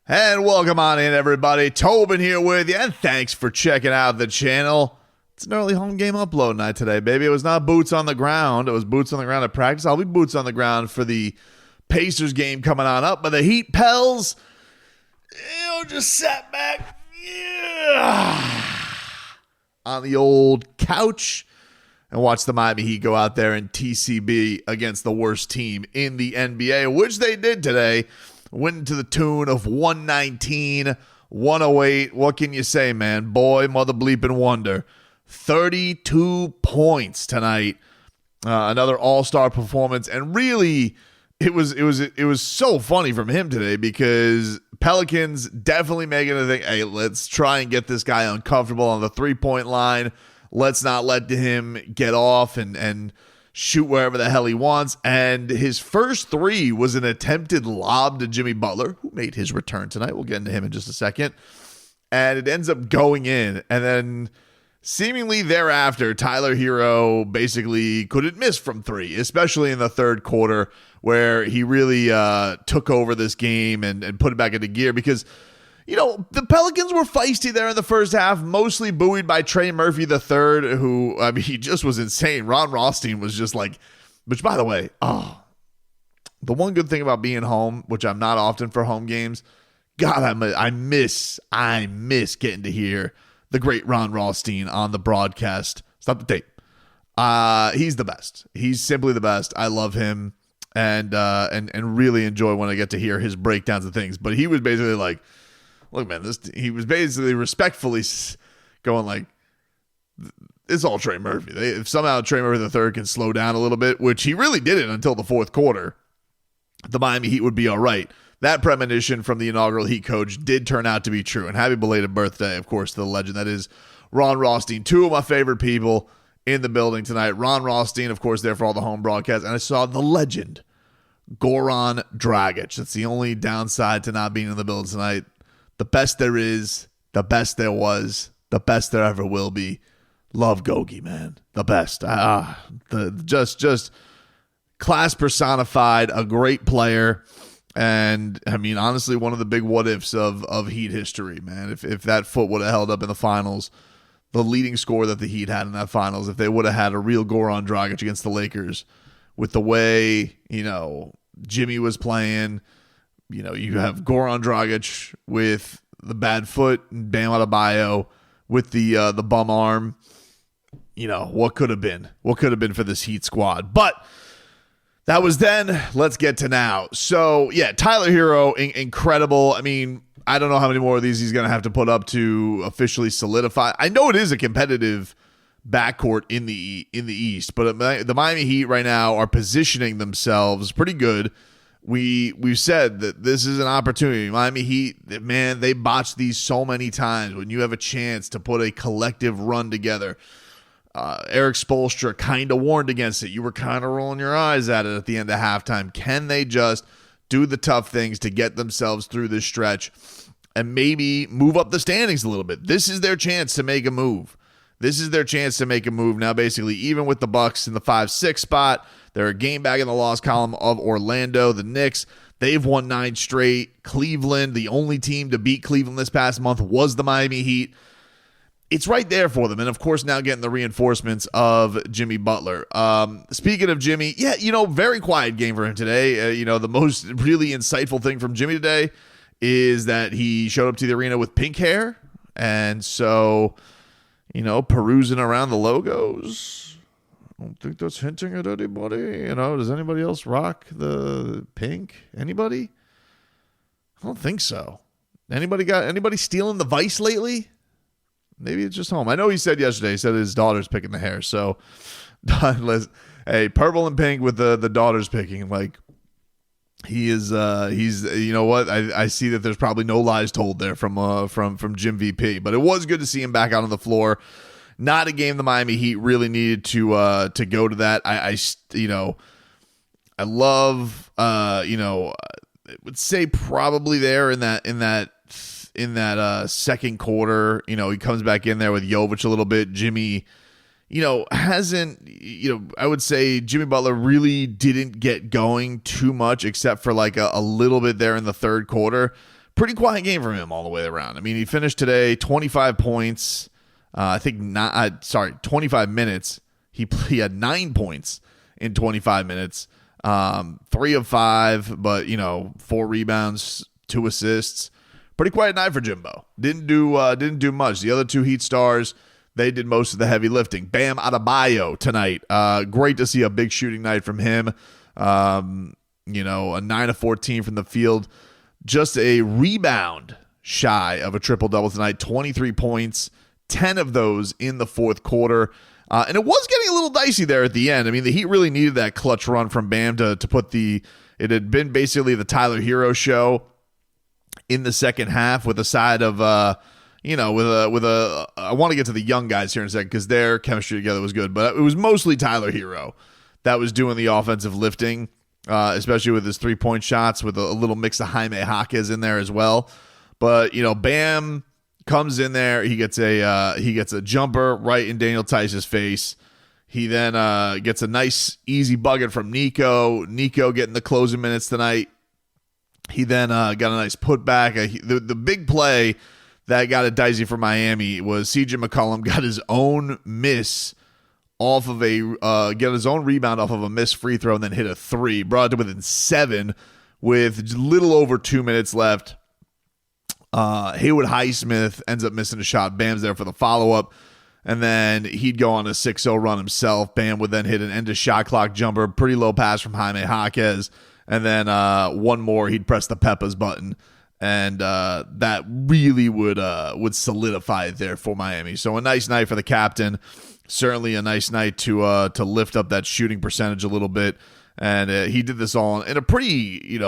And welcome on in, everybody. Tobin here with you, and thanks for checking out the channel. It's an early home game upload night today, baby. It was not boots on the ground. It was boots on the ground at practice. I'll be boots on the ground for the Pacers game coming on up. But the Heat Pels, just sat back on the old couch and watched the Miami Heat go out there and TCB against the worst team in the NBA, which they did today. Went to the tune of 119-108. What can you say, man? Boy, mother bleeping wonder. 32 points tonight. Another all-star performance. And really, it was so funny from him today because Pelicans definitely making a thing. Hey, let's try and get this guy uncomfortable on the three-point line. Let's not let him get off and shoot wherever the hell he wants. And his first three was an attempted lob to Jimmy Butler, who made his return tonight. We'll get into him in just a second. And it ends up going in. And then seemingly thereafter, Tyler Herro basically couldn't miss from three, especially in the third quarter, where he really took over this game and put it back into gear because the Pelicans were feisty there in the first half, mostly buoyed by Trey Murphy III, who, he just was insane. Ron Rothstein was just like, which, by the way, the one good thing about being home, which I'm not often for home games, God, I miss getting to hear the great Ron Rothstein on the broadcast. Stop the tape. He's the best. He's simply the best. I love him and really enjoy when I get to hear his breakdowns of things. But he was basically like, look, man, he was basically respectfully going like, it's all Trey Murphy. If somehow Trey Murphy III can slow down a little bit, which he really didn't until the fourth quarter, the Miami Heat would be all right. That premonition from the inaugural Heat coach did turn out to be true. And happy belated birthday, of course, to the legend that is Ron Rothstein. Two of my favorite people in the building tonight. Ron Rothstein, of course, there for all the home broadcasts. And I saw the legend, Goran Dragic. That's the only downside to not being in the building tonight. The best there is, the best there was, the best there ever will be. Love Gogi, man. The best. Just class personified, a great player. And, honestly, one of the big what-ifs of Heat history, man. If that foot would have held up in the finals, the leading score that the Heat had in that finals, if they would have had a real Goran Dragic against the Lakers with the way, Jimmy was playing, you have Goran Dragic with the bad foot and Bam Adebayo with the bum arm. What could have been? What could have been for this Heat squad? But that was then. Let's get to now. So, yeah, Tyler Herro, incredible. I don't know how many more of these he's going to have to put up to officially solidify. I know it is a competitive backcourt in the East, but the Miami Heat right now are positioning themselves pretty good. We've said that this is an opportunity. Miami Heat, man, they botched these so many times. When you have a chance to put a collective run together, Eric Spoelstra kind of warned against it. You were kind of rolling your eyes at it at the end of halftime. Can they just do the tough things to get themselves through this stretch and maybe move up the standings a little bit? This is their chance to make a move. Now, basically, even with the Bucks in the 5-6 spot, they're a game back in the loss column of Orlando. The Knicks, they've won 9 straight. Cleveland, the only team to beat Cleveland this past month was the Miami Heat. It's right there for them. And, of course, now getting the reinforcements of Jimmy Butler. Speaking of Jimmy, very quiet game for him today. The most really insightful thing from Jimmy today is that he showed up to the arena with pink hair. And so, perusing around the logos. I don't think that's hinting at anybody. Does anybody else rock the pink? Anybody? I don't think so. Anybody stealing the Vice lately? Maybe it's just home. I know he said yesterday, his daughter's picking the hair. So, hey, purple and pink with the daughter's picking. Like, he's what? I see that there's probably no lies told there from Jim VP. But it was good to see him back out on the floor. Not a game the Miami Heat really needed to go to that. I love I would say probably there in that second quarter, he comes back in there with Jović a little bit. Jimmy, hasn't, I would say Jimmy Butler really didn't get going too much except for like a little bit there in the third quarter. pretty quiet game from him all the way around. I mean, he finished today 25 points. 25 minutes. He had 9 points in 25 minutes. 3 of 5, but 4 rebounds, 2 assists. Pretty quiet night for Jimbo. Didn't do much. The other 2 Heat stars, they did most of the heavy lifting. Bam Adebayo tonight. Great to see a big shooting night from him. A 9 of 14 from the field. Just a rebound shy of a triple-double tonight. 23 points, 10 of those in the fourth quarter. And it was getting a little dicey there at the end. I mean, the Heat really needed that clutch run from Bam to put it had been basically the Tyler Herro show in the second half with a side of, I want to get to the young guys here in a second because their chemistry together was good, but it was mostly Tyler Herro that was doing the offensive lifting, especially with his 3-point shots with a little mix of Jaime Jaquez in there as well. But, Bam comes in there, he gets a jumper right in Daniel Theis's face. He then gets a nice easy bucket from Nico. Nico getting the closing minutes tonight. He then got a nice putback. The big play that got it dicey for Miami was CJ McCollum got his own miss off of get his own rebound off of a missed free throw and then hit a 3. Brought it to within 7 with a little over 2 minutes left. Haywood Highsmith ends up missing a shot. Bam's there for the follow-up. And then he'd go on a 6-0 run himself. Bam would then hit an end-of-shot clock jumper. Pretty low pass from Jaime Jaquez. And then one more, he'd press the Peppers button. And that really would solidify it there for Miami. So a nice night for the captain. Certainly a nice night to lift up that shooting percentage a little bit. And he did this all in a pretty,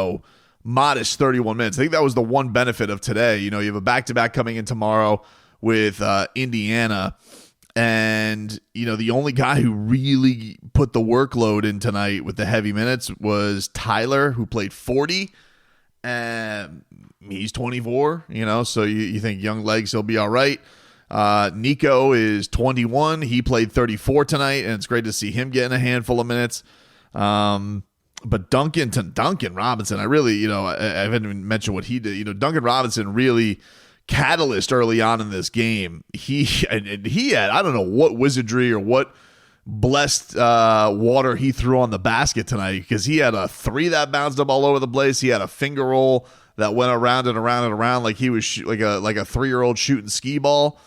modest 31 minutes. I think that was the one benefit of today. You have a back-to-back coming in tomorrow with Indiana. And, the only guy who really put the workload in tonight with the heavy minutes was Tyler, who played 40. And he's 24, so you think young legs, he'll be all right. Nico is 21. He played 34 tonight, and it's great to see him getting a handful of minutes. But Duncan Robinson, I really, I haven't even mentioned what he did. Duncan Robinson really catalyst early on in this game. He had, I don't know what wizardry or what blessed water he threw on the basket tonight, because he had a 3 that bounced up all over the place. He had a finger roll that went around and around and around like he was like a 3-year-old shooting skee ball.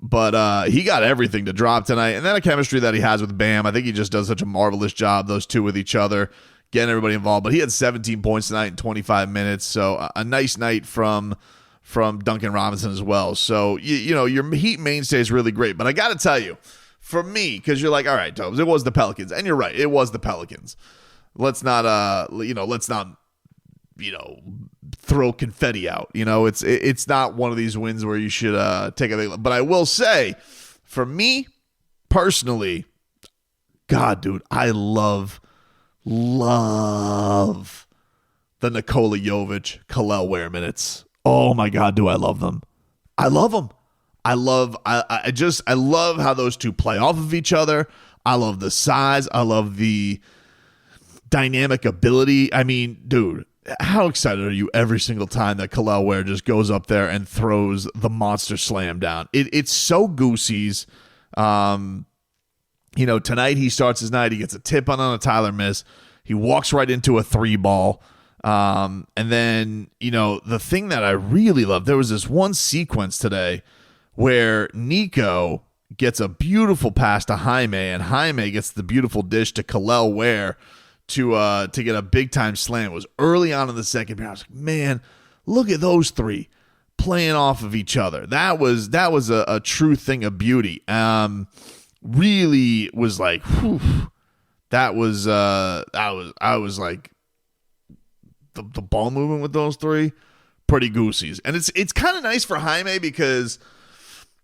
But he got everything to drop tonight. And then a chemistry that he has with Bam. I think he just does such a marvelous job, those two with each other, getting everybody involved. But he had 17 points tonight in 25 minutes. So a nice night from Duncan Robinson as well. So, your Heat mainstay is really great. But I got to tell you, for me, because you're like, all right, Tobes, it was the Pelicans. And you're right, it was the Pelicans. Let's not throw confetti out. It's not one of these wins where you should take a. But I will say, for me personally, God, dude, I love the Nikola Jović Kel'el Ware minutes. Oh my God, do I love them? I love them. I love how those two play off of each other. I love the size. I love the dynamic ability. I mean, dude, how excited are you every single time that Kel'el Ware just goes up there and throws the monster slam down? It's so Goosey's. Tonight he starts his night. He gets a tip on a Tyler miss. He walks right into a 3 ball. And then, the thing that I really love, there was this one sequence today where Nico gets a beautiful pass to Jaime, and Jaime gets the beautiful dish to Kel'el Ware to get a big time slam. It was early on in the second period. I was like, man, look at those 3 playing off of each other. That was a true thing of beauty. Really was like, whew, I was like, the ball movement with those 3, pretty Goosey's. And it's kind of nice for Jaime, because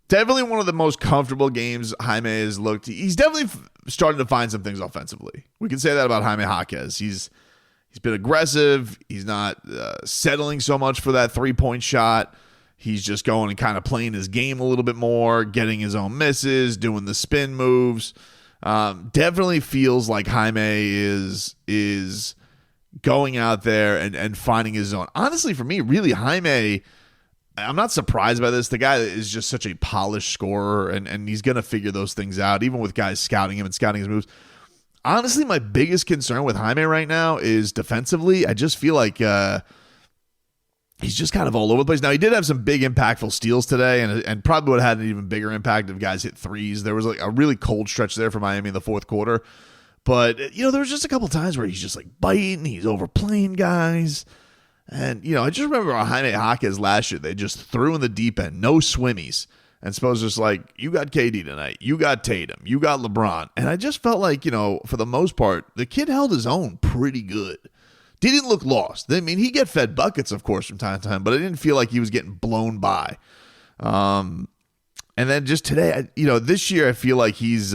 definitely one of the most comfortable games Jaime has looked. He's definitely starting to find some things offensively. We can say that about Jaime Jaquez. He's been aggressive. He's not settling so much for that 3-point shot. He's just going and kind of playing his game a little bit more, getting his own misses, doing the spin moves. Definitely feels like Jaime is going out there and finding his zone. Honestly, for me, really, Jaime, I'm not surprised by this. The guy is just such a polished scorer, and he's going to figure those things out, even with guys scouting him and scouting his moves. Honestly, my biggest concern with Jaime right now is defensively. I just feel like he's just kind of all over the place. Now, he did have some big impactful steals today, and probably would have had an even bigger impact if guys hit threes. There was like a really cold stretch there for Miami in the fourth quarter. But, there was just a couple times where he's just like biting, he's overplaying guys. And, I just remember Jaime Jaquez last year, they just threw in the deep end, no swimmies. And suppose just like, you got KD tonight, you got Tatum, you got LeBron. And I just felt like, for the most part, the kid held his own pretty good. Didn't look lost. I mean, he get fed buckets, of course, from time to time, but I didn't feel like he was getting blown by. And then just today, this year, I feel like he's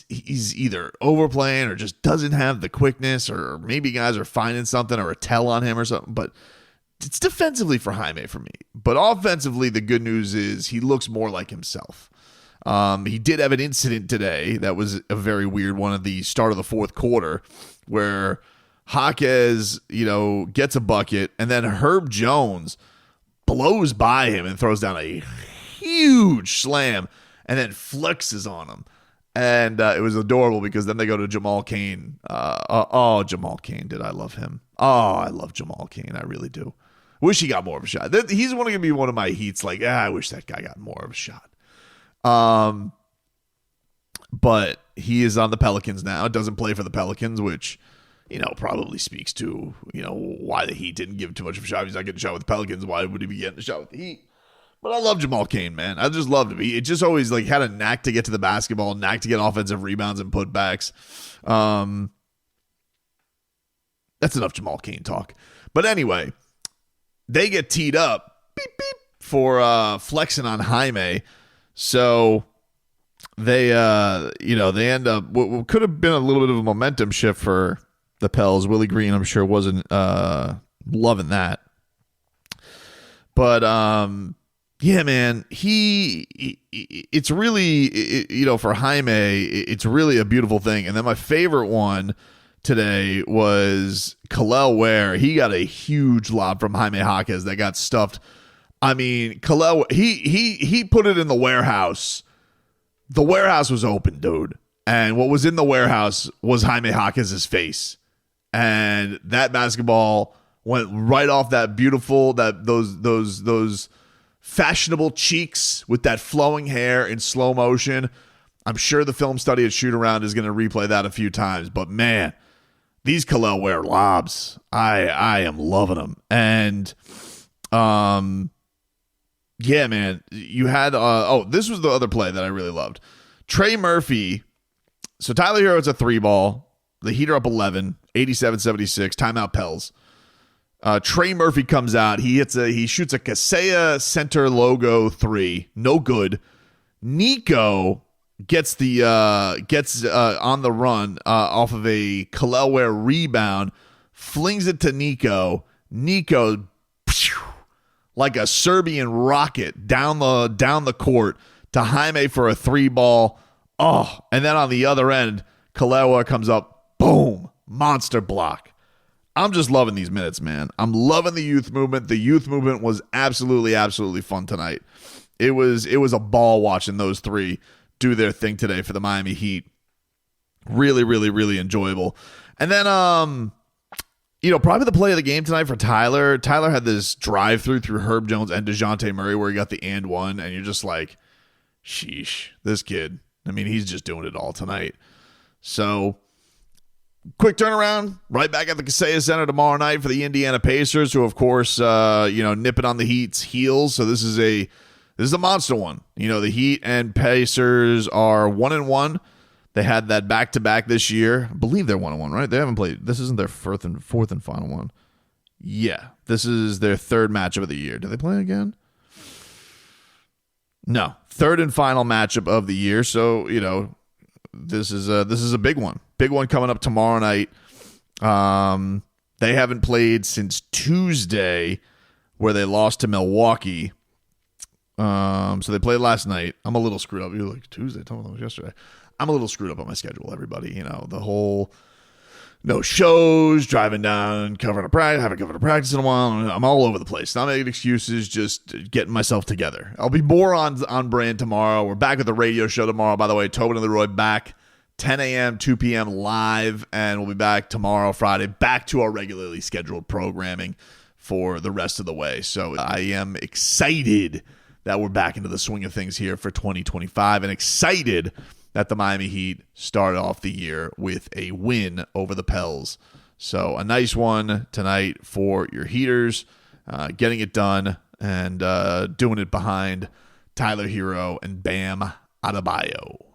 either overplaying or just doesn't have the quickness, or maybe guys are finding something or a tell on him or something. But it's defensively for Jaime for me. But offensively, the good news is he looks more like himself. He did have an incident today that was a very weird one at the start of the fourth quarter where Jaquez, gets a bucket, and then Herb Jones blows by him and throws down a huge slam and then flexes on him. And it was adorable because then they go to Jamal Cain. Jamal Cain, did I love him? Oh, I love Jamal Cain. I really do. Wish he got more of a shot. He's going to be one of my heats. Like, I wish that guy got more of a shot. But he is on the Pelicans now. Doesn't play for the Pelicans, which, probably speaks to, why the Heat didn't give him too much of a shot. He's not getting a shot with the Pelicans. Why would he be getting a shot with the Heat? But I love Jamal Cain, man. I just loved him. It just always had a knack to get to the basketball, knack to get offensive rebounds and putbacks. That's enough Jamal Cain talk. But anyway, they get teed up beep, beep, for flexing on Jaime. So they, they end up what could have been a little bit of a momentum shift for the Pels. Willie Green, I'm sure, wasn't loving that. But yeah, man, it's really, for Jaime, it's really a beautiful thing. And then my favorite one today was Kel'el Ware. He got a huge lob from Jaime Jaquez that got stuffed. I mean, Kel'el, he put it in the warehouse. The warehouse was open, dude. And what was in the warehouse was Jaime Jaquez's face. And that basketball went right off that beautiful, those fashionable cheeks with that flowing hair in slow motion. I'm sure the film study at Shoot Around is going to replay that a few times. But man, these Kel'el Ware lobs, I am loving them. And yeah, man, you had this was the other play that I really loved. Trey Murphy. So Tyler Herro, it's a 3-ball. The Heat are up 11, 87-76. Timeout Pels. Trey Murphy comes out. He shoots a Kaseya center logo 3. No good. Nico gets on the run off of a Kel'el Ware rebound, flings it to Nico. Nico, like a Serbian rocket down the court to Jaime for a 3-ball. Oh, and then on the other end, Kel'el Ware comes up. Boom. Monster block. I'm just loving these minutes, man. I'm loving the youth movement. The youth movement was absolutely, absolutely fun tonight. It was a ball watching those three do their thing today for the Miami Heat. Really, really, really enjoyable. And then, probably the play of the game tonight for Tyler. Tyler had this drive-through through Herb Jones and DeJounte Murray where he got the and one, and you're just like, sheesh, this kid. I mean, he's just doing it all tonight. So, quick turnaround, right back at the Kaseya Center tomorrow night for the Indiana Pacers, who, of course, nipping on the Heat's heels. So this is a monster one. The Heat and Pacers are 1-1. They had that back-to-back this year. I believe they're 1-1, right? They haven't played. This isn't their fourth and final one. Yeah, this is their third matchup of the year. Do they play again? No, third and final matchup of the year. So this is a big one. Big one coming up tomorrow night. They haven't played since Tuesday, where they lost to Milwaukee. So they played last night. I'm a little screwed up. You're like, Tuesday? Tell me that was yesterday. I'm a little screwed up on my schedule, everybody. The whole no shows, driving down, covering a practice, haven't covered a practice in a while. I'm all over the place. Not making excuses, just getting myself together. I'll be more on brand tomorrow. We're back with the radio show tomorrow. By the way, Tobin and Leroy back 10 a.m., 2 p.m. live, and we'll be back tomorrow, Friday, back to our regularly scheduled programming for the rest of the way. So I am excited that we're back into the swing of things here for 2025 and excited that the Miami Heat started off the year with a win over the Pels. So a nice one tonight for your Heaters, getting it done and doing it behind Tyler Herro and Bam Adebayo.